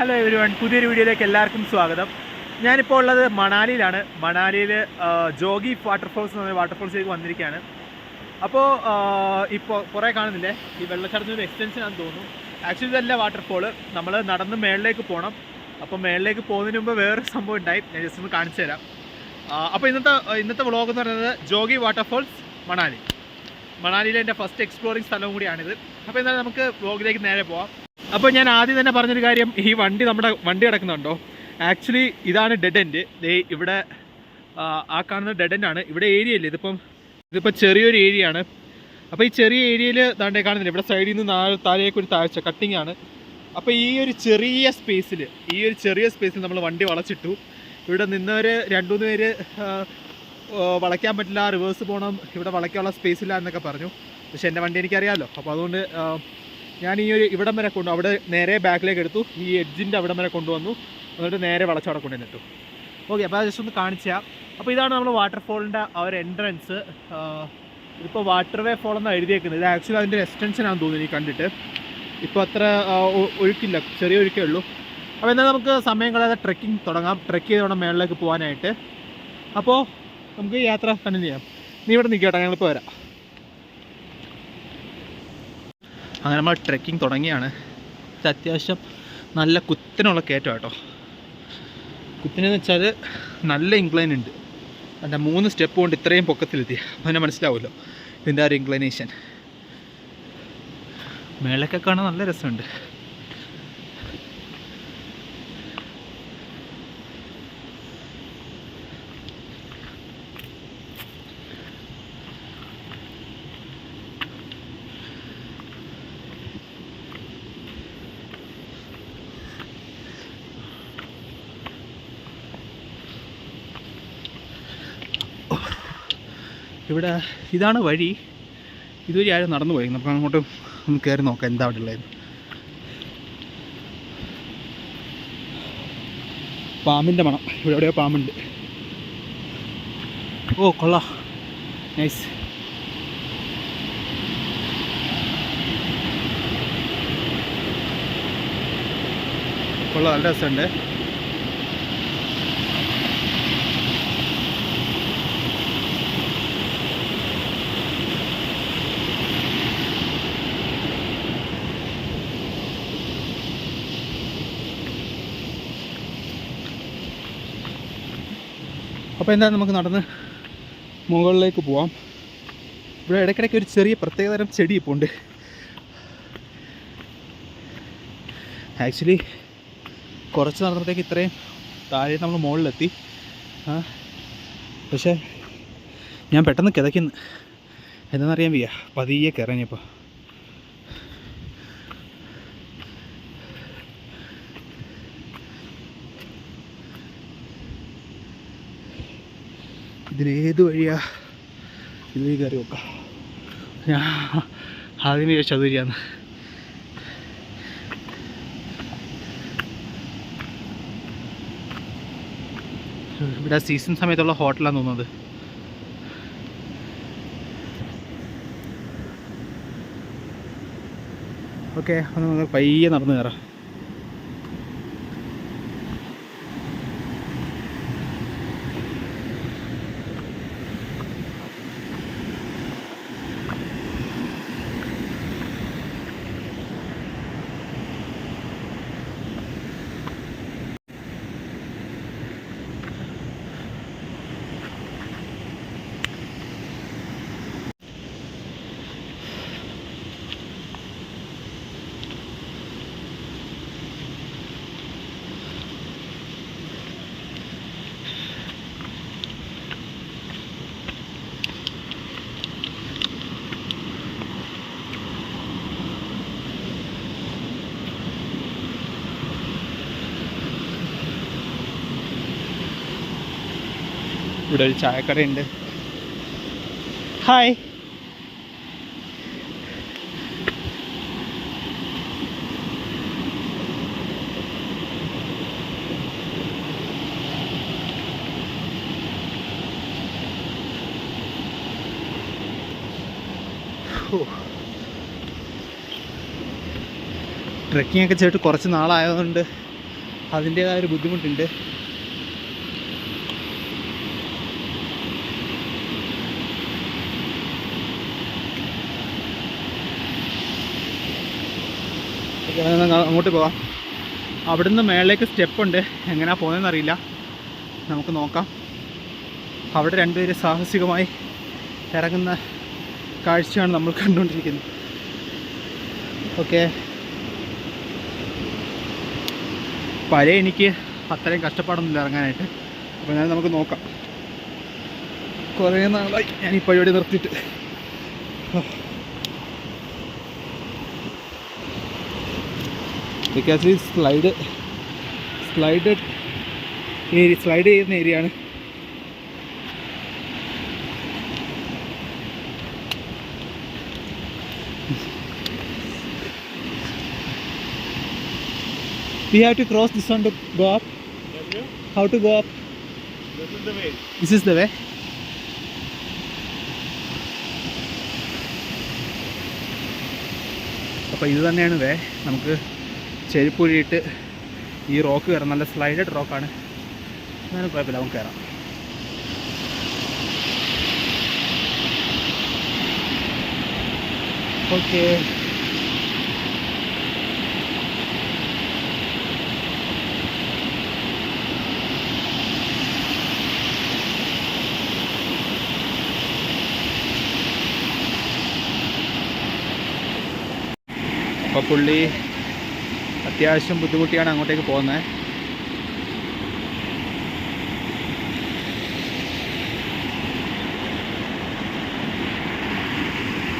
Hello everyone, പുതിയൊരു വീഡിയോയിലേക്ക് എല്ലാവർക്കും സ്വാഗതം. ഞാനിപ്പോൾ ഉള്ളത് മണാലിയിലാണ്. മണാലിയിൽ ജോഗി വാട്ടർഫോൾസ് എന്ന് പറഞ്ഞ വാട്ടർഫോൾസിലേക്ക് വന്നിരിക്കുകയാണ്. അപ്പോൾ ഇപ്പോൾ കുറേ കാണുന്നില്ലേ, ഈ വെള്ളച്ചാട്ടത്തിൻ്റെ എക്സ്റ്റൻഷൻ ആണെന്ന് തോന്നുന്നു. ആക്ച്വലി ഇതല്ല വാട്ടർഫോൾ, നമ്മൾ നടന്ന് മേളിലേക്ക് പോകണം. അപ്പോൾ മേളിലേക്ക് പോകുന്നതിന് മുമ്പ് വേറൊരു സംഭവം ഉണ്ടായി, ഞാൻ ജസ്റ്റ് ഒന്ന് കാണിച്ചു തരാം. അപ്പോൾ ഇന്നത്തെ വ്ളോഗ് എന്ന് പറയുന്നത് ജോഗി വാട്ടർഫോൾസ് മണാലിയിലെ എൻ്റെ ഫസ്റ്റ് എക്സ്പ്ലോറിങ് സ്ഥലവും കൂടിയാണിത്. അപ്പോൾ എന്നാലും നമുക്ക് വ്ളോഗിലേക്ക് നേരെ പോവാം. അപ്പോൾ ഞാൻ ആദ്യം തന്നെ പറഞ്ഞൊരു കാര്യം, ഈ നമ്മുടെ വണ്ടി കിടക്കുന്നുണ്ടോ, ആക്ച്വലി ഇതാണ് ഡെഡ് എൻഡ്. ഇവിടെ ആ കാണുന്ന ഡെഡ് എൻഡ് ആണ്. ഇവിടെ ഏരിയ ഇല്ല, ഇതിപ്പോൾ ചെറിയൊരു ഏരിയ ആണ്. അപ്പോൾ ഈ ചെറിയ ഏരിയയിൽ ദാണ്ടേ കാണുന്നില്ല, ഇവിടെ സൈഡിൽ നിന്ന് താഴേക്ക് ഒരു താഴ്ച കട്ടിങ് ആണ്. അപ്പോൾ ഈ ഒരു ചെറിയ സ്പേസിൽ നമ്മൾ വണ്ടി വളച്ചിട്ടു. ഇവിടെ നിന്നവർ 2-3 പേര് വളയ്ക്കാൻ പറ്റില്ല, റിവേഴ്സ് പോകണം, ഇവിടെ വളയ്ക്കാനുള്ള സ്പേസ് ഇല്ല എന്നൊക്കെ പറഞ്ഞു. പക്ഷേ എൻ്റെ വണ്ടി എനിക്കറിയാമല്ലോ. അപ്പോൾ അതുകൊണ്ട് ഞാൻ ഈ ഒരു ഇവിടം വരെ അവിടെ നേരെ ബാക്കിലേക്ക് എടുത്തു, ഈ എഡ്ജിൻ്റെ അവിടം വരെ കൊണ്ടുവന്നു, എന്നിട്ട് നേരെ വളച്ചവിടെ കൊണ്ടുവന്നിട്ടു. ഓക്കെ, അപ്പോൾ അത് ജസ്റ്റ് ഒന്ന് കാണിച്ചാൽ. അപ്പോൾ ഇതാണ് നമ്മൾ വാട്ടർഫോളിൻ്റെ ആ ഒരു എൻട്രൻസ്. ഇപ്പോൾ വാട്ടർവേ ഫോൾ എന്നാണ് എഴുതിയേക്കുന്നത്. ഇത് ആക്ച്വലി അതിൻ്റെ എക്സ്റ്റൻഷൻ ആണെന്ന് തോന്നുന്നു ഈ കണ്ടിട്ട്. ഇപ്പോൾ അത്ര ഒഴുക്കില്ല, ചെറിയ ഒഴുക്കേ ഉള്ളൂ. അപ്പോൾ എന്നാൽ നമുക്ക് സമയം കളയാതെ ട്രെക്ക് ചെയ്ത് വേണം മേളിലേക്ക് പോകാനായിട്ട്. അപ്പോൾ നമുക്ക് യാത്ര കണ്ടിന്യൂ ചെയ്യാം. നീ ഇവിടെ നിൽക്കട്ടെ, ഞങ്ങളിപ്പോൾ വരാം. അങ്ങനെ നമ്മൾ ട്രെക്കിംഗ് തുടങ്ങിയാണ്. ഇത് അത്യാവശ്യം നല്ല കുത്തനുള്ള കയറ്റം കേട്ടോ. കുത്തിനെന്ന് വെച്ചാൽ നല്ല ഇൻക്ലൈൻ ഉണ്ട്. അതിൻ്റെ 3 സ്റ്റെപ്പ് കൊണ്ട് ഇത്രയും പൊക്കത്തിലെത്തി. അപ്പോൾ തന്നെ മനസ്സിലാവുമല്ലോ ഇതിൻ്റെ ആ ഒരു ഇൻക്ലൈനേഷൻ. മേളൊക്കെ കാണാൻ നല്ല രസമുണ്ട്. ഇവിടെ ഇതാണ് വഴി. ഇതുവഴി ആരും നടന്നു പോയി. നമുക്ക് അങ്ങോട്ട് ഒന്ന് കയറി നോക്കാം എന്താ അവിടെ ഉള്ളത്. പാമ്പിൻ്റെ മണം, ഇവിടെ എവിടെയോ പാമ്പുണ്ട്. ഓ കൊള്ളാം, നൈസ്. കൊള്ളാം, നല്ല രസമുണ്ട്. അപ്പോൾ എന്തായാലും നമുക്ക് നടന്ന് മുകളിലേക്ക് പോവാം. ഇവിടെ ഇടയ്ക്കിടയ്ക്ക് ഒരു ചെറിയ പ്രത്യേകതരം ചെടി ഇപ്പോൾ ഉണ്ട്. ആക്ച്വലി കുറച്ച് നടന്നപ്പോഴത്തേക്ക് ഇത്രയും താഴെ നമ്മൾ മുകളിലെത്തി. പക്ഷേ ഞാൻ പെട്ടെന്ന് കിതയ്ക്കുന്നു, എന്താണെന്നറിയാൻ വയ്യ. പതിയെ കിറങ്ങിയപ്പോൾ ഇതിലേത് വഴിയാ, ഇതുവഴി കയറി നോക്കാം. ഞാൻ ആദ്യം വിചാരിച്ചു അതുവഴിയാന്ന്. ഇവിടെ സീസൺ സമയത്തുള്ള ഹോട്ടലാന്ന് തോന്നുന്നത്. ഓക്കെ, ഒന്ന് നമുക്ക് പയ്യെ നടന്നു കയറാം. ഇവിടെ ഒരു ചായക്കടയുണ്ട്. ഹായ്. ട്രെക്കിംഗ് ഒക്കെ ചെയ്തിട്ട് കുറച്ച് നാളായതുകൊണ്ട് അതിൻ്റേതായ ഒരു ബുദ്ധിമുട്ടുണ്ട്. അങ്ങോട്ട് പോവാം. അവിടുന്ന് മേളിലേക്ക് സ്റ്റെപ്പുണ്ട്, എങ്ങനെയാണ് പോകുന്നതെന്ന് അറിയില്ല, നമുക്ക് നോക്കാം. അവിടെ രണ്ടുപേര് സാഹസികമായി ഇറങ്ങുന്ന കാഴ്ചയാണ് നമ്മൾ കണ്ടുകൊണ്ടിരിക്കുന്നത്. ഓക്കെ, പഴയ എനിക്ക് അത്രയും കഷ്ടപ്പാടൊന്നുമില്ല ഇറങ്ങാനായിട്ട്. അപ്പോൾ ഞാൻ നമുക്ക് നോക്കാം. കുറേ നാളായി ഞാൻ ഈ പരിപാടി നിർത്തിയിട്ട്. ആക്ച്വലി സ്ലൈഡ് ചെയ്യുന്ന ഏരിയയാണ്. We have to cross this one to go up. How to go up? This is the way. This is the way. അപ്പോൾ ഇത് തന്നെയാണ് വേ. നമുക്ക് ചെരുപ്പുഴിയിട്ട് ഈ റോക്ക് കയറാം. നല്ല സ്ലൈഡഡ് റോക്കാണ്, എന്നാലും കുഴപ്പമില്ല, നമുക്ക് കയറാം. ഓക്കെ, അപ്പോൾ പുള്ളി അത്യാവശ്യം ബുദ്ധിമുട്ടിയാണ് അങ്ങോട്ടേക്ക് പോകുന്നത്.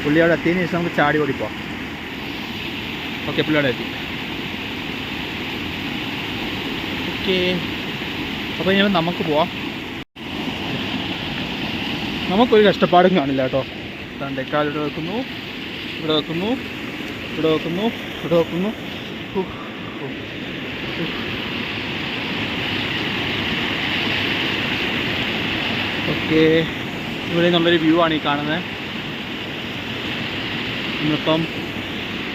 പുള്ളി അവിടെ എത്തിയതിന് ശേഷം നമുക്ക് ചാടി ഓടിപ്പോവാം. ഓക്കെ, പുള്ളി അവിടെ എത്തി. ഓക്കെ, അപ്പോൾ ഇനി നമുക്ക് പോവാം. നമുക്കൊരു കഷ്ടപ്പാടും കാണില്ല കേട്ടോ. തണ്ടേക്കാൽ ഇവിടെ വെക്കുന്നു, ഇവിടെ വെക്കുന്നു, ഇവിടെ വെക്കുന്നു, ഇവിടെ വെക്കുന്നു. ഓക്കെ, ഇവിടെ നിന്നുള്ളൊരു വ്യൂ ആണ് ഈ കാണുന്നത്. ഇന്നിപ്പം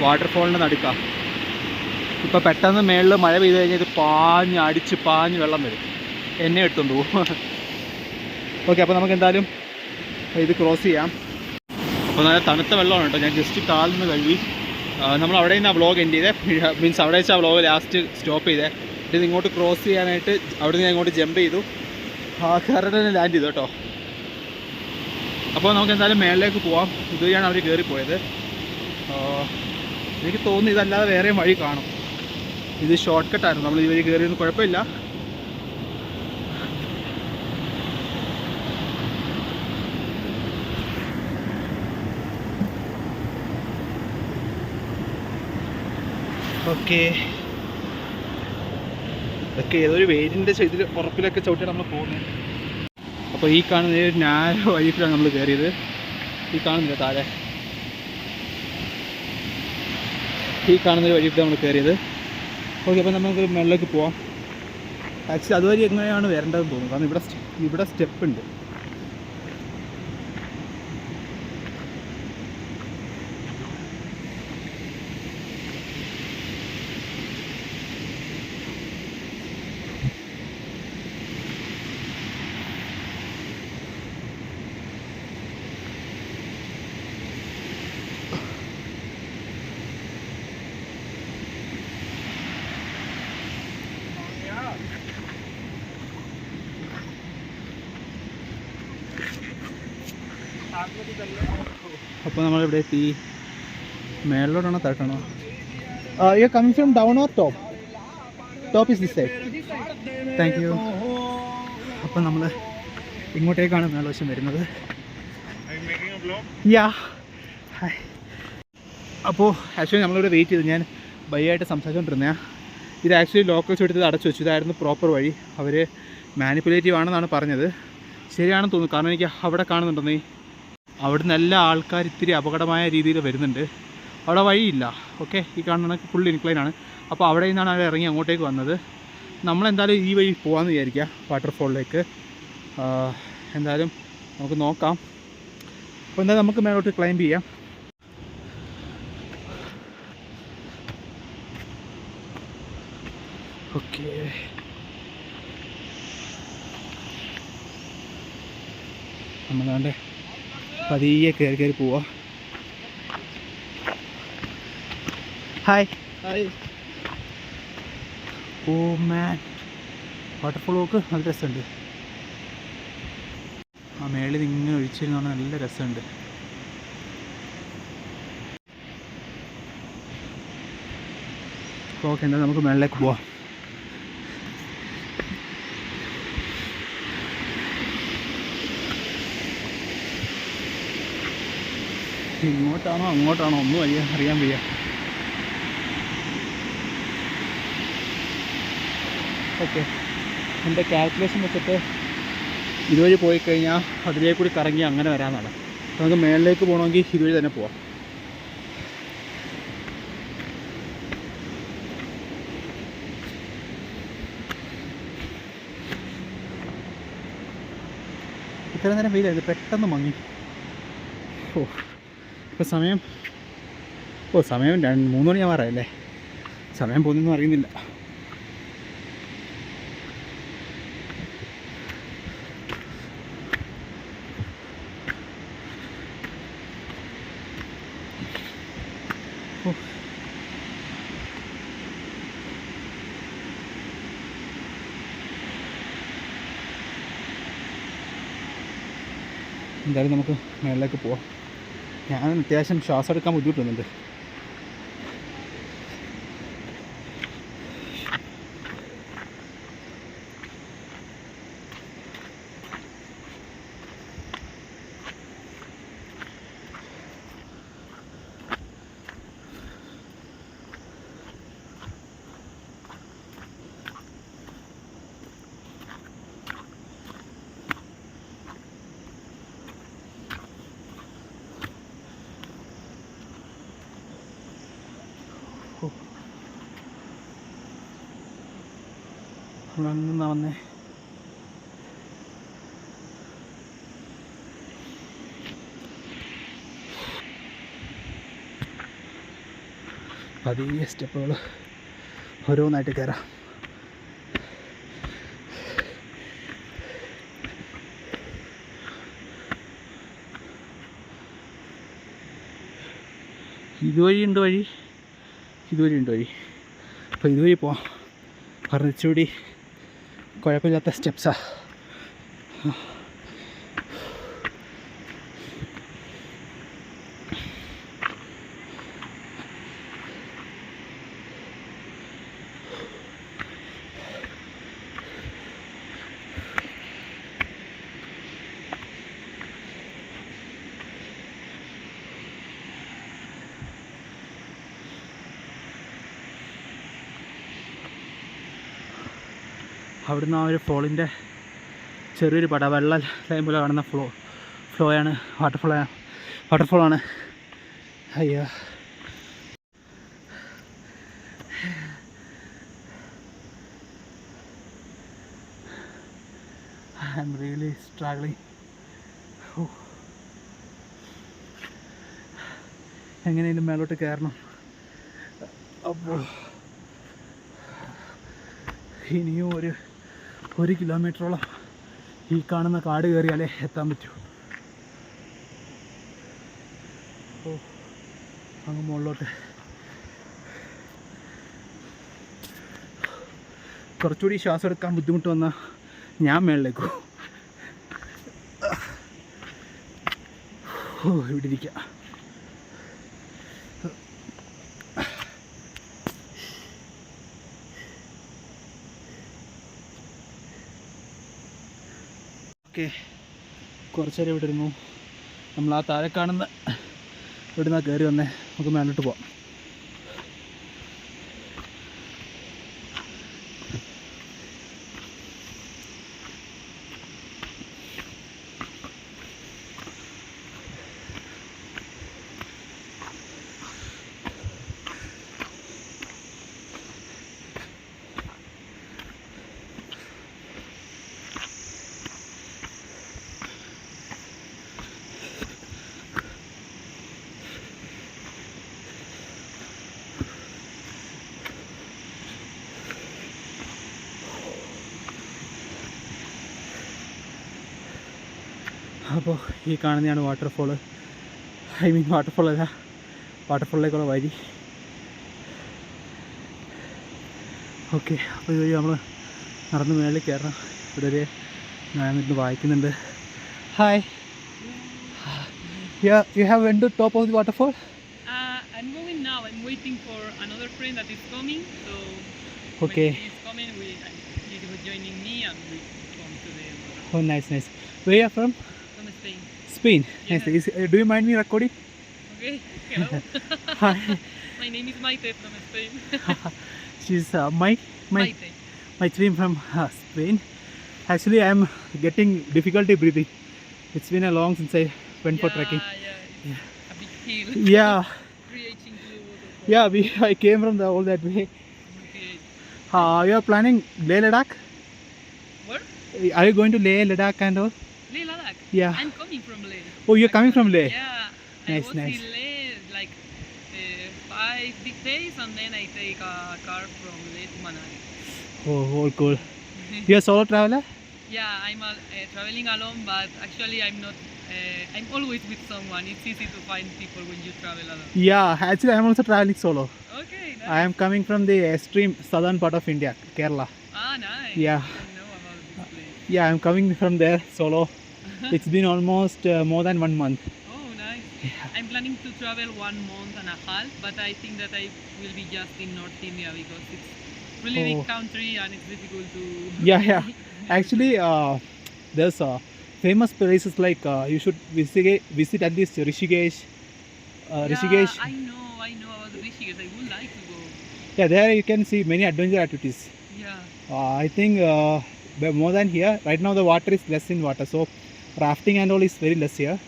വാട്ടർഫോളിൻ്റെ നടുക്കാം. ഇപ്പം പെട്ടെന്ന് മേളിൽ മഴ പെയ്ത് കഴിഞ്ഞാൽ ഇത് പാഞ്ഞ് വെള്ളം വരും, എന്നെ എടുത്തുകൊണ്ട് പോകും. ഓക്കെ, അപ്പോൾ നമുക്ക് എന്തായാലും ഇത് ക്രോസ് ചെയ്യാം. അപ്പോൾ നല്ല തണുത്ത വെള്ളമാണ് കേട്ടോ. ഞാൻ ജസ്റ്റ് കാലിന്ന് കഴുകി. നമ്മൾ അവിടെ നിന്ന് ആ വ്ളോഗ് എൻഡ് ചെയ്തേ, മീൻസ് അവിടെ വെച്ച് ആ വ്ളോഗ് ലാസ്റ്റ് സ്റ്റോപ്പ് ചെയ്തേ. ഇത് ഇങ്ങോട്ട് ക്രോസ് ചെയ്യാനായിട്ട് അവിടെ നിന്ന് ഞാൻ ഇങ്ങോട്ട് ജമ്പ് ചെയ്തു. ആ കറണ്ട് തന്നെ ലാൻഡ് ചെയ്തു കേട്ടോ. അപ്പോൾ നമുക്ക് എന്തായാലും മേളിലേക്ക് പോവാം. ഇതുവഴിയാണ് അവർ കയറിപ്പോയത്. എനിക്ക് തോന്നുന്നു ഇതല്ലാതെ വേറെ വഴി കാണും. ഇത് ഷോർട്ട് കട്ടായിരുന്നു, നമ്മൾ ഇതുവഴി കയറിയൊന്നും കുഴപ്പമില്ല. ഓക്കെ, ഇതൊക്കെ ഏതൊരു വെയിലിൻ്റെ ഇതിൽ ഉറപ്പിലൊക്കെ ചവിട്ടിയാണ് നമ്മൾ പോകുന്നത്. അപ്പോൾ ഈ കാണുന്ന ഒരു നാരോ വഴിയിലാണ് നമ്മൾ കയറിയത്. ഈ കാണുന്നില്ല താഴെ, ഈ കാണുന്നൊരു വഴിയിലാണ് നമ്മൾ കയറിയത്. ഓക്കെ, അപ്പോൾ നമുക്ക് മുകളിലേക്ക് പോവാം. ആക്ച്വലി അതുവഴി എങ്ങനെയാണ് വരേണ്ടതെന്ന് തോന്നുന്നു, കാരണം ഇവിടെ സ്റ്റെപ്പ് ഉണ്ട്. അപ്പോൾ നമ്മളിവിടെ എത്തി. മേളിലോട്ടാണോ താഴോട്ടാണോ? You are coming from down or top? Top is this side. Thank you. അപ്പോൾ നമ്മൾ ഇങ്ങോട്ടേക്കാണ് മേൽവശം വരുന്നത്. Yeah, hi. അപ്പോൾ ആക്ച്വലി നമ്മളിവിടെ വെയിറ്റ് ചെയ്തു. ഞാൻ ബൈയായിട്ട് സംസാരിച്ചുകൊണ്ടിരുന്നേ. ഇത് ആക്ച്വലി ലോക്കൽസ് എടുത്തത് അടച്ചു വെച്ചു. ഇതായിരുന്നു പ്രോപ്പർ വഴി. അവർ മാനിപ്പുലേറ്റീവ് ആണെന്നാണ് പറഞ്ഞത്. ശരിയാണെന്ന് തോന്നുന്നു, കാരണം എനിക്ക് അവിടെ കാണുന്നുണ്ടെന്നേ, അവിടുന്ന് എല്ലാ ആൾക്കാർ ഇത്തിരി അപകടമായ രീതിയിൽ വരുന്നുണ്ട്. അവിടെ വഴിയില്ല. ഓക്കെ, ഈ കാണുന്ന ഫുൾ ഇൻക്ലൈനാണ്. അപ്പോൾ അവിടെ നിന്നാണ് അവർ ഇറങ്ങി അങ്ങോട്ടേക്ക് വന്നത്. നമ്മളെന്തായാലും ഈ വഴി പോകാമെന്ന് വിചാരിക്കുക, വാട്ടർഫോളിലേക്ക്. എന്തായാലും നമുക്ക് നോക്കാം. അപ്പോൾ എന്തായാലും നമുക്ക് മേലോട്ട് ക്ലൈംബ് ചെയ്യാം. ഓക്കെ, നമ്മളാണ്ട് പതിയെ കയറി കയറി പോവാ. Hi hi. ഓ മാൻ, വാട്ടർഫോളൊക്കെ നല്ല രസമുണ്ട്. ആ മേളിൽ ഇങ്ങനെ ഒഴിച്ചിരുന്ന നല്ല രസമുണ്ട്. ഓക്കെ, എന്തായാലും നമുക്ക് മേളിലേക്ക് പോവാം. ഇങ്ങോട്ടാണോ അങ്ങോട്ടാണോ ഒന്നും അറിയാൻ വയ്യ. ഓക്കെ, എൻ്റെ കാൽക്കുലേഷൻ വെച്ചിട്ട് ഇതുവഴി പോയി കഴിഞ്ഞാൽ അതിലേക്ക് കൂടി കറങ്ങി അങ്ങനെ വരാമെന്നാണ്. നമുക്ക് മേളിലേക്ക് പോകണമെങ്കിൽ ഇതുവഴി തന്നെ പോവാം. ഇത്ര നേരം വെയിലായിരുന്നു, പെട്ടെന്ന് മങ്ങി. ഇപ്പോൾ സമയം 3 മണിയാവാറായല്ലേ. സമയം പോകുന്നൊന്നും അറിയുന്നില്ല. എന്തായാലും നമുക്ക് മേളിലേക്ക് പോവാം. ഞാൻ അത്യാവശ്യം ശ്വാസം എടുക്കാൻ ബുദ്ധിമുട്ടുന്നുണ്ട്. നമ്മളങ്ങനെ വന്നേ. പതിയെ സ്റ്റെപ്പുകൾ ഓരോന്നായിട്ട് കയറാം. ഇതുവഴിയുണ്ട് വഴി. അപ്പോൾ ഇതുവഴി പോവാം. കുറച്ചുകൂടി കുഴപ്പമില്ലാത്ത സ്റ്റെപ്സാ. അവിടുന്ന് ആ ഒരു ഫോളിൻ്റെ ചെറിയൊരു വെള്ള ലൈൻ പോലെ കാണുന്ന ഫ്ലോയാണ് വാട്ടർഫോളാണ്. അയ്യോ, ഐ ആം റിയലി സ്ട്രഗ്ലിങ്. എങ്ങനെയും മേലോട്ട് കയറണം. അപ്പോൾ ഇനിയും ഒരു കിലോമീറ്ററോളം ഈ കാണുന്ന കാട് കയറിയാലേ എത്താൻ പറ്റൂ. അങ്ങ് മുകളിലോട്ട് കുറച്ചുകൂടി ശ്വാസം എടുക്കാൻ ബുദ്ധിമുട്ട് വന്നാൽ ഞാൻ മേളിലേക്ക് ഇവിടെ ഇരിക്കാം. ഓക്കെ, കുറച്ച് നേരം ഇവിടെ ഇരുന്നു. നമ്മൾ ആ താഴെ കാണുന്ന ഇവിടെ നിന്നാണ് കയറി വന്നേ. നമുക്ക് മേലോട്ട് പോവാം. അപ്പോൾ ഈ കാണുന്നതാണ് വാട്ടർഫോള്. ഐ മീൻ വാട്ടർഫോൾ അല്ല, വാട്ടർഫോളിലേക്കുള്ള വഴി. ഓക്കെ, അപ്പോൾ ഇത് നമ്മൾ നടന്ന് മേളിൽ കയറണം. ഇവിടെ ഒരു ഞാനിന്ന് വായിക്കുന്നുണ്ട്. Hi, you have went to top of the waterfall? I'm going now. I'm waiting for another friend that is coming. So Okay. when he is coming, he is joining me and we come to the waterfall. Oh, nice. Where you are from? From Spain. Spain. Yeah. Nice. Do you mind me recording? Okay. Hello. Hi. My name is Maite from Spain. She's my Maite. team from Spain. Actually, I am getting difficulty breathing. It's been a long since I went for trekking. Yeah. A big hill. Yeah. Reaching to the waterfall. Yeah. I came from all that way. Okay. You are planning Leh Ladakh? Where? Are you going to Leh Ladakh and all? Leh Ladakh. Yeah. I'm coming from Leh. Oh, you're coming from Leh? Yeah. Nice, I was nice. in Leh like 5 big days and then I take a car from Leh to Manali. Oh, all cool. You're a solo traveler? Yeah, I'm traveling alone, but actually I'm not. I'm always with someone. It's easy to find people when you travel alone. Yeah, actually, I'm also traveling solo. Okay, nice. I am coming from the extreme southern part of India, Kerala. Ah, nice. Yeah. I know about this place. Yeah, I'm coming from there solo. It's been almost more than 1 month. Oh, nice. I'm planning to travel 1 month and a half, but I think that I will be just in North India because it's really Oh. big country and it's difficult to. Yeah. Actually, there's famous places like you should visit at least Rishikesh. Rishikesh. I know about the Rishikesh. I would like to go. Yeah, there you can see many adventure activities. Yeah. I think but more than here. Right now the water is less in water, so rafting and all is very less here.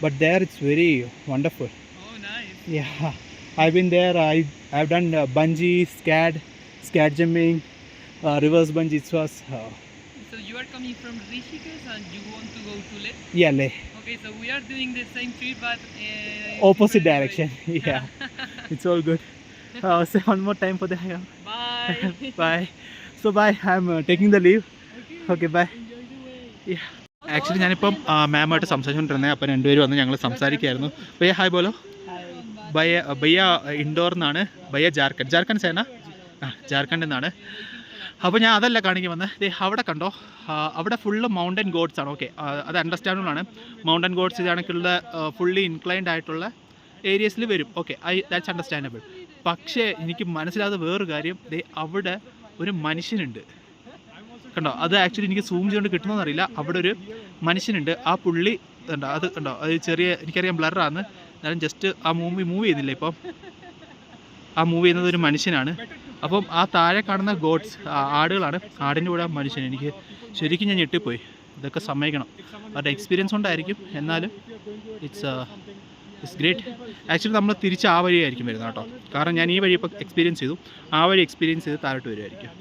But there it's very wonderful. Oh, nice. Yeah, I've been there. I've done bungee, SCAD jumping, reverse bungee. It was So you are coming from Rishikesh and you want to go to Leh? yeah, Leh. Okay, so we are doing the same trip but Opposite different direction. way. Yeah, it's all good. Say one more time for the Bye. bye. So bye. I'm taking the leave. Okay, bye. Enjoy the way. Actually ഞാനിപ്പം മാമായിട്ട് സംസാരിച്ചുകൊണ്ടിരുന്നത്. അപ്പം രണ്ടുപേരും വന്ന് ഞങ്ങൾ സംസാരിക്കുകയായിരുന്നു. ഭയ്യ hi ബോലോ. ഭയ്യ indoor എന്നാണ്. ഭയ്യ ജാർഖണ്ഡ് സേന. ജാർഖണ്ഡിൽ നിന്നാണ്. അപ്പോൾ ഞാൻ അതല്ല കാണിക്കാൻ വന്നത്. അവിടെ കണ്ടോ, അവിടെ ഫുള്ള് മൗണ്ടൻ ഗോഡ്സ് ആണ്. ഓക്കെ, അത് അണ്ടർസ്റ്റാൻഡബിൾ ആണ്. മൗണ്ടൻ ഗോഡ്സ് ഇതാണെങ്കിലുള്ള ഫുള്ളി ഇൻക്ലൈൻഡ് ആയിട്ടുള്ള ഏരിയസിൽ വരും. Okay, that's understandable. പക്ഷേ എനിക്ക് മനസ്സിലാകാത്ത വേറൊരു കാര്യം, അവിടെ ഒരു മനുഷ്യനുണ്ട് കണ്ടോ. അത് ആക്ച്വലി എനിക്ക് സൂം ചെയ്തുകൊണ്ട് കിട്ടുന്നതെന്നറിയില്ല. അവിടെ ഒരു മനുഷ്യനുണ്ട്. ആ പുള്ളി കണ്ടോ, അത് കണ്ടോ, അത് ചെറിയ, എനിക്കറിയാം ബ്ലറാണ്, എന്നാലും ജസ്റ്റ് ആ മൂവ് ചെയ്യുന്നില്ല ഇപ്പം. ആ മൂവ് ചെയ്യുന്നത് ഒരു മനുഷ്യനാണ്. അപ്പം ആ താഴെ കാണുന്ന ഗോഡ്സ് ആടുകളാണ്. ആടിൻ്റെ കൂടെ മനുഷ്യൻ. എനിക്ക് ശരിക്കും ഞാൻ ഞെട്ടിപ്പോയി. ഇതൊക്കെ സമ്മതിക്കണം, അവരുടെ എക്സ്പീരിയൻസ് കൊണ്ടായിരിക്കും. എന്നാലും ഇറ്റ്സ് ഗ്രേറ്റ്. ആക്ച്വലി നമ്മൾ തിരിച്ച് ആ വഴിയായിരിക്കും വരുന്നത് കേട്ടോ. കാരണം ഞാൻ ഈ വഴി ഇപ്പോൾ എക്സ്പീരിയൻസ് ചെയ്തു, ആ വഴി എക്സ്പീരിയൻസ് ചെയ്ത് താഴോട്ട് വരുമായിരിക്കും.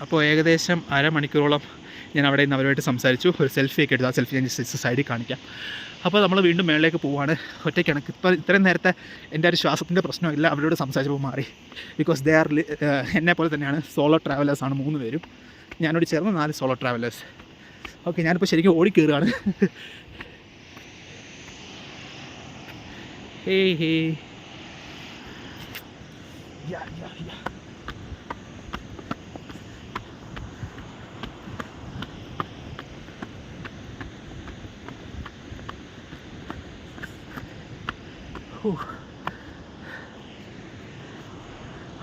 അപ്പോൾ ഏകദേശം അരമണിക്കൂറോളം ഞാൻ അവിടെ നിന്ന് അവരുമായിട്ട് സംസാരിച്ചു. ഒരു സെൽഫി ഒക്കെ എടുത്തു. ആ സെൽഫി ഞാൻ ജസ്റ്റ് സൈഡിൽ കാണിക്കാം. അപ്പോൾ നമ്മൾ വീണ്ടും മേളിലേക്ക് പോവുകയാണ്. ഒറ്റയ്ക്കാണ്. ഇപ്പോൾ ഇത്രയും നേരത്തെ എൻ്റെ ഒരു ശ്വാസത്തിൻ്റെ പ്രശ്നമില്ല, അവരോട് സംസാരിച്ചപ്പോൾ മാറി. ബിക്കോസ് ദേ ആർ എന്നെ പോലെ തന്നെയാണ്, സോളോ ട്രാവലേഴ്സാണ് 3 പേരും. ഞാനോട് ചേർന്ന് 4 സോളോ ട്രാവലേഴ്സ്. ഓക്കെ, ഞാനിപ്പോൾ ശരിക്കും ഓടിക്കയറുകയാണ്. ഹേ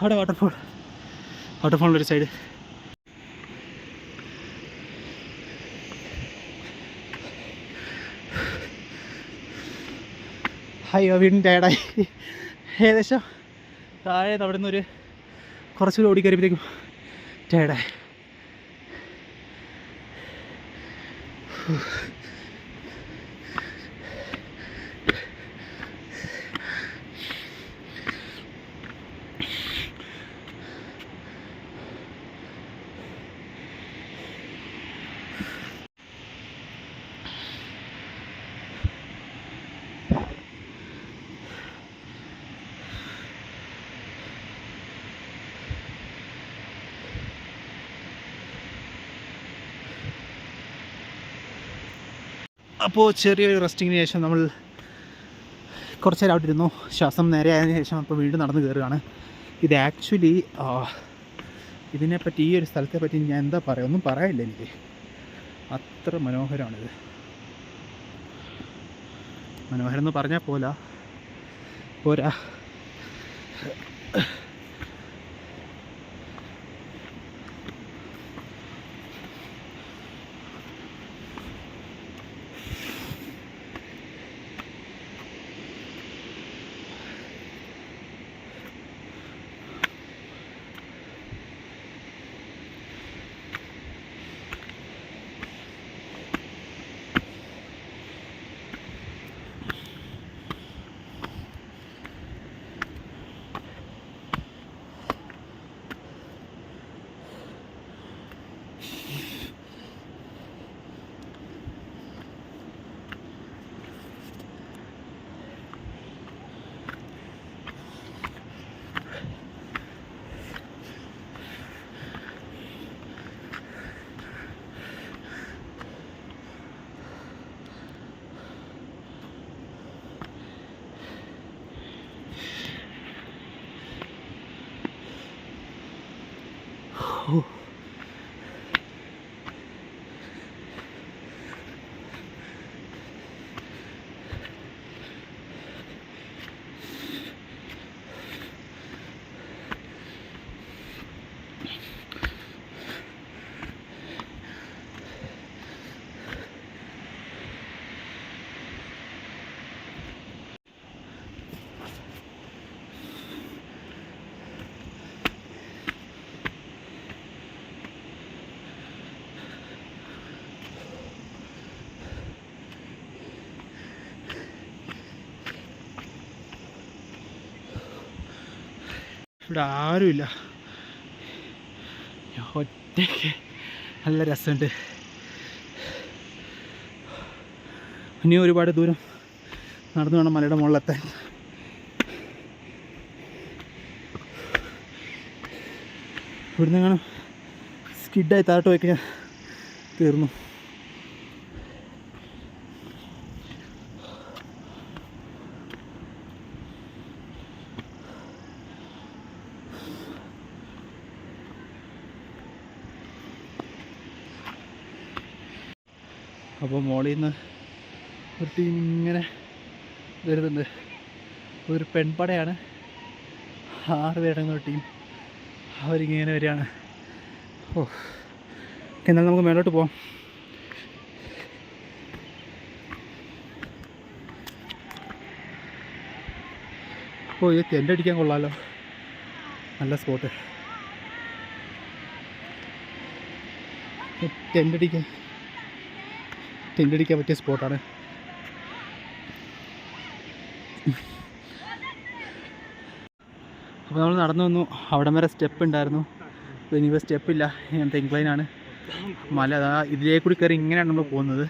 അവിടെ വാട്ടർഫോളിൻ്റെ ഒരു സൈഡ്. അയ്യോ, വീണ്ടും ടയർഡായി. ഏകദേശം താഴെ അവിടെ നിന്നൊരു കുറച്ചുകൂടി ഓടിക്കയറിയപ്പോഴത്തേക്കും ടയർഡായി. അപ്പോൾ ചെറിയൊരു റെസ്റ്റിങ്ങിന് ശേഷം നമ്മൾ കുറച്ച് നേരം അവിടെ ഇരുന്നു. ശ്വാസം നേരെ ആയതിനു ശേഷം അപ്പോൾ വീണ്ടും നടന്ന് കയറുകയാണ്. ഇത് ആക്ച്വലി ഇതിനെപ്പറ്റി, ഈ ഒരു സ്ഥലത്തെ പറ്റി ഞാൻ എന്താ പറയുക, ഒന്നും പറയാനില്ല എനിക്ക്. അത്ര മനോഹരമാണിത്. മനോഹരം എന്ന് പറഞ്ഞാൽ പോരാ. ഇവിടെ ആരുമില്ല, ഒറ്റയ്ക്ക്. നല്ല രസമുണ്ട്. ഇനി ഒരുപാട് ദൂരം നടന്നു വേണം മലയുടെ മുകളിലെത്താൻ. ഇവിടുന്ന് കാണാം സ്കിഡായി താഴോട്ട് പോയിക്കഴിഞ്ഞാൽ തീർന്നു. അപ്പോൾ മോളിൽ നിന്ന് ഒരു ടീം ഇങ്ങനെ വരുന്നുണ്ട്. ഒരു പെൺപടയാണ്, 6 പേരടങ്ങുന്ന ഒരു ടീം. അവരിങ്ങനെ വരികയാണ്. എന്നാലും നമുക്ക് മേലോട്ട് പോവാം. അപ്പോൾ ഇത് ടെൻ്റ് അടിക്കാൻ കൊള്ളാമല്ലോ, നല്ല സ്പോട്ട്. ടെൻ്റ് അടിക്കാൻ പറ്റിയ സ്പോട്ടാണ്. അപ്പോൾ നമ്മൾ നടന്നു വന്നു. അവിടം വരെ സ്റ്റെപ്പ് ഉണ്ടായിരുന്നു. അപ്പോൾ ഇനിയിപ്പോൾ സ്റ്റെപ്പില്ല, ഇങ്ങനത്തെ ഇൻക്ലൈനാണ്. മല അതാ ഇതിലേ കൂടി കയറി ഇങ്ങനെയാണ് നമ്മൾ പോകുന്നത്.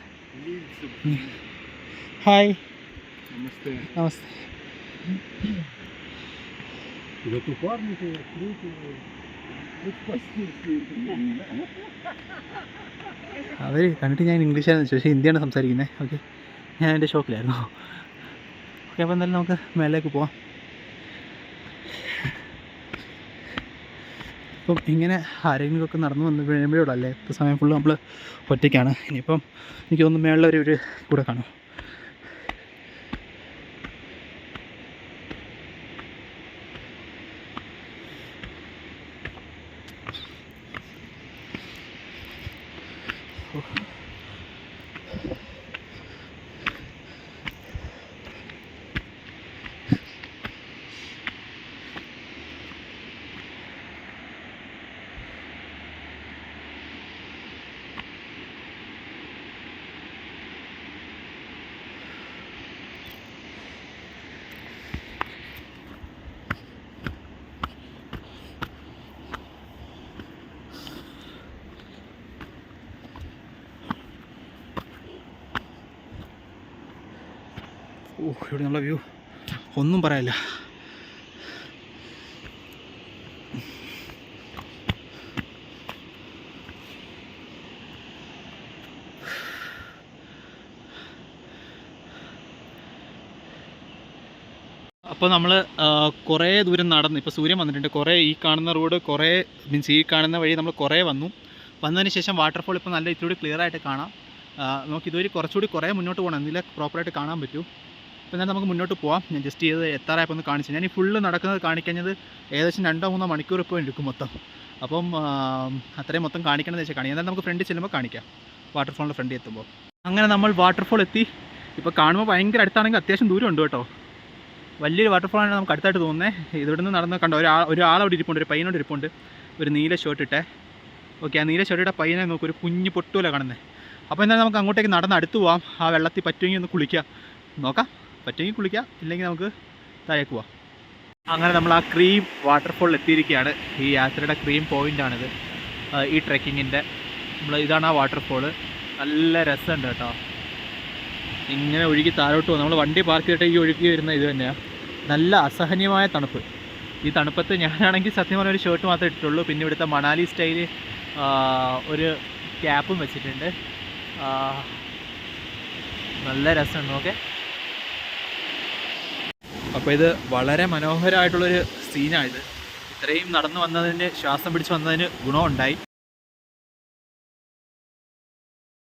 ഹായ്, നമസ്തേ. അവർ കണ്ടിട്ട് ഞാൻ ഇംഗ്ലീഷാണെന്ന് ചോദിച്ചു, പക്ഷേ ഹിന്ദിയാണ് സംസാരിക്കുന്നത്. ഓക്കെ, ഞാൻ എൻ്റെ ഷോക്കിലായിരുന്നു. ഓക്കെ, അപ്പോൾ എന്തായാലും നമുക്ക് മേലേക്ക് പോവാം. ഇപ്പം ഇങ്ങനെ ആരെങ്കിലുമൊക്കെ നടന്നു വന്ന് വീഴുമ്പോഴല്ലേ ഇപ്പോൾ സമയം ഫുള്ള് നമ്മൾ ഒറ്റയ്ക്കാണ്. ഇനിയിപ്പം എനിക്ക് തോന്നുന്നു മേളിലൊരു കൂടെ കാണും. ഇവിടെ നല്ല വ്യൂ, ഒന്നും പറയാനില്ല. അപ്പോൾ നമ്മൾ കുറേ ദൂരം നടന്നു. ഇപ്പോൾ സൂര്യൻ വന്നിട്ടുണ്ട്. കുറേ ഈ കാണുന്ന റോഡ് കുറേ മീൻസ് ഈ കാണുന്ന വഴി നമ്മൾ കുറേ വന്നതിന് ശേഷം വാട്ടർഫോൾ ഇപ്പോൾ നല്ല ഇത്തിരി ക്ലിയർ ആയിട്ട് കാണാം. നമുക്ക് ഇതുവരെ കുറച്ചുകൂടി കുറേ മുന്നോട്ട് പോകണം, എന്നില്ല പ്രോപ്പറായിട്ട് കാണാൻ പറ്റൂ. അപ്പോൾ എന്നാൽ നമുക്ക് മുന്നോട്ട് പോകാം. ഞാൻ ജസ്റ്റ് ചെയ്ത് എത്താറായപ്പോൾ ഒന്ന് കാണിച്ചു. ഞാൻ ഈ ഫുള്ള് നടക്കുന്നത് കാണിക്കഴിഞ്ഞത് ഏകദേശം 2-3 മണിക്കൂർ ഇപ്പോൾ എടുക്കും മൊത്തം. അപ്പം അത്രയും മൊത്തം കാണിക്കണമെന്ന് വെച്ചാൽ കാണിക്കാം. എന്നാൽ നമുക്ക് ഫ്രണ്ടിൽ ചെല്ലുമ്പോൾ കാണിക്കാം, വാട്ടർഫോളിൻ്റെ ഫ്രണ്ടിൽ എത്തുമ്പോൾ. അങ്ങനെ നമ്മൾ വാട്ടർഫോൾ എത്തി. ഇപ്പോൾ കാണുമ്പോൾ ഭയങ്കര അടുത്താണെങ്കിൽ അത്യാവശ്യം ദൂരം ഉണ്ട് കേട്ടോ. വലിയൊരു വാട്ടർഫോളാണ് നമുക്ക് അടുത്തായിട്ട് തോന്നുന്നത്. ഇവിടുന്ന് നടന്ന് കണ്ടോ, ഒരാളവിടെ ഇരിപ്പുണ്ട്, ഒരു പയ്യനോട് ഇരിപ്പുണ്ട്, ഒരു നീല ഷർട്ട് ഇട്ടേ. ഓക്കെ, ആ നീല ഷർട്ട് ഇട്ട പയ്യനെ നോക്കും, ഒരു കുഞ്ഞ് പൊട്ടുമല്ല കാണുന്നത്. അപ്പോൾ എന്നാൽ നമുക്ക് അങ്ങോട്ടേക്ക് നടന്ന് അടുത്ത് പോവാം. ആ വെള്ളത്തിൽ പറ്റുമെങ്കിൽ ഒന്ന് കുളിക്കാം, നോക്കാം. പറ്റുമെങ്കിൽ കുളിക്കാം, ഇല്ലെങ്കിൽ നമുക്ക് താഴേക്ക് പോവാം. അങ്ങനെ നമ്മൾ ആ ക്രീം വാട്ടർഫോളിൽ എത്തിയിരിക്കുകയാണ്. ഈ യാത്രയുടെ ക്രീം പോയിൻ്റാണിത്, ഈ ട്രെക്കിങ്ങിൻ്റെ. ഇതാണ് ആ വാട്ടർഫോള്. നല്ല രസമുണ്ട് കേട്ടോ. ഇങ്ങനെ ഒഴുകി താഴോട്ട് പോകും. നമ്മൾ വണ്ടി പാർക്ക് ചെയ്തിട്ട് ഈ ഒഴുകി വരുന്ന ഇത് തന്നെയാണ്. നല്ല അസഹനീയമായ തണുപ്പ്. ഈ തണുപ്പത്ത് ഞാനാണെങ്കിൽ സത്യം പറഞ്ഞ ഒരു ഷർട്ട് മാത്രമേ ഇട്ടിട്ടുള്ളൂ. പിന്നെ ഇവിടുത്തെ മണാലി സ്റ്റൈല് ഒരു ക്യാപ്പും വെച്ചിട്ടുണ്ട്. നല്ല രസമുണ്ട്. ഓക്കെ, അപ്പോൾ ഇത് വളരെ മനോഹരമായിട്ടുള്ളൊരു സീനാണിത്. ഇത്രയും നടന്നു വന്നതിന്, ശ്വാസം പിടിച്ച് വന്നതിന് ഗുണമുണ്ടായി.